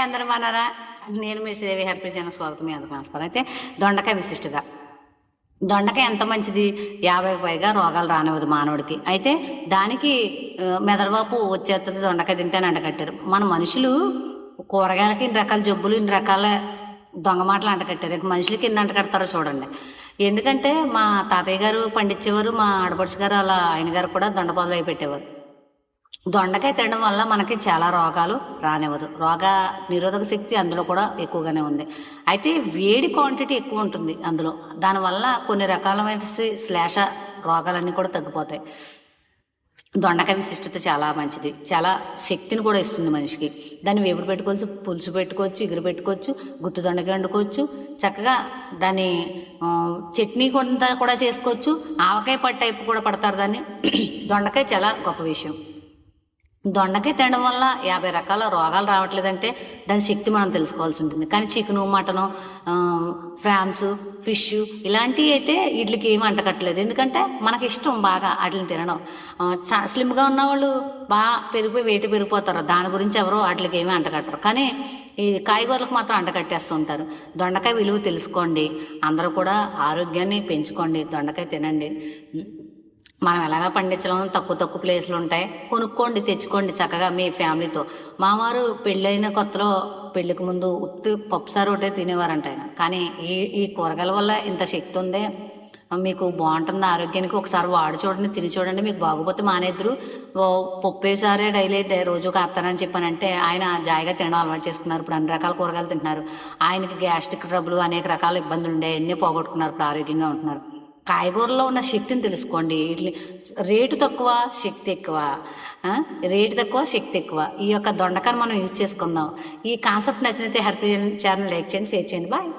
అందరూ బాగున్నారా? నేను మీ శ్రీదేవి హ్యాపీ ఛానల్ స్వాగతం. మీ అందరికీ నమస్కారం. అయితే దొండకాయ విశిష్టత. దొండకాయ ఎంత మంచిది, 50కి పైగా రోగాలు రానివ్వదు మానవుడికి. అయితే దానికి మెదడువాపు వచ్చేస్తుంది దొండకాయ తింటేనే అంటకట్టారు. మన మనుషులు కూరగాయలకి ఇన్ని రకాల జబ్బులు, ఇన్ని రకాల దొంగ మాటలు అంటకట్టారు. ఇక మనుషులకి ఎన్ని అంటకడతారో చూడండి. ఎందుకంటే మా తాతయ్య గారు పండించేవారు, మా ఆడపడుచు గారు అలా ఆయన గారు కూడా దొండపాదులు అయి పెట్టేవారు. దొండకాయ తినడం వల్ల మనకి చాలా రోగాలు రానివ్వదు. రోగ నిరోధక శక్తి అందులో కూడా ఎక్కువగానే ఉంది. అయితే వేడి క్వాంటిటీ ఎక్కువ ఉంటుంది అందులో. దానివల్ల కొన్ని రకాలమైన శ్లేష రోగాలన్నీ కూడా తగ్గిపోతాయి. దొండకాయ విశిష్టత చాలా మంచిది. చాలా శక్తిని కూడా ఇస్తుంది మనిషికి. దాన్ని వేపుడు పెట్టుకోవచ్చు, పులుసు పెట్టుకోవచ్చు, ఎగురు పెట్టుకోవచ్చు, గుత్తి దొండకాయ వండుకోవచ్చు. చక్కగా దాన్ని చట్నీ కూడా చేసుకోవచ్చు. ఆవకాయ పట్టు టైపు కూడా పడతారు దాన్ని. దొండకాయ చాలా గొప్ప విషయం. దొండకాయ తినడం వల్ల 50 రకాల రోగాలు రావట్లేదంటే దాని శక్తి మనం తెలుసుకోవాల్సి ఉంటుంది. కానీ చికెను, మటను, ఫ్రాన్స్, ఫిష్ ఇలాంటివి అయితే వీటికి ఏమి అంటకట్టలేదు. ఎందుకంటే మనకి ఇష్టం బాగా వాటిని తినడం. స్లిమ్గా ఉన్నవాళ్ళు బాగా వెయిట్ పెరిగిపోతారు. దాని గురించి ఎవరో వాటికి ఏమీ అంటకట్టరు. కానీ ఈ కాయగూరలకు మాత్రం అంటకట్టేస్తూ ఉంటారు. దొండకాయ విలువ తెలుసుకోండి. అందరూ కూడా ఆరోగ్యాన్ని పెంచుకోండి. దొండకాయ తినండి. మనం ఎలాగా పండించలేము, తక్కువ ప్లేస్లు ఉంటాయి. కొనుక్కోండి, తెచ్చుకోండి చక్కగా మీ ఫ్యామిలీతో. మామారు పెళ్ళైన కొత్తలో పెళ్ళికి ముందు ఉత్తి పప్పుసారు ఒకటే తినేవారంట ఆయన. కానీ ఈ కూరగాయల వల్ల ఇంత శక్తి ఉందే, మీకు బాగుంటుంది ఆరోగ్యానికి. ఒకసారి వాడు చూడండి, తిని చూడండి. మీకు బాగోపోతే మానేద్దరు. పప్పేసారే డైలీ రోజు కాస్తానని చెప్పానంటే ఆయన జాయిగా తినడం అలవాటు చేసుకున్నారు. ఇప్పుడు అన్ని రకాల కూరగాయలు తింటున్నారు. ఆయనకి గ్యాస్ట్రిక్ ట్రబుల్, అనేక రకాల ఇబ్బందులు ఉండే అన్నీ పోగొట్టుకున్నారు. ఇప్పుడు ఆరోగ్యంగా ఉంటున్నారు. కాయగూరలో ఉన్న శక్తిని తెలుసుకోండి. వీటిని రేటు తక్కువ, శక్తి ఎక్కువ. రేటు తక్కువ, శక్తి ఎక్కువ. ఈ యొక్క దొండకాయను మనం యూజ్ చేసుకుందాం. ఈ కాన్సెప్ట్ నచ్చినైతే హ్యాపీ ఛానల్ లైక్ చేయండి, షేర్ చేయండి. బాయ్.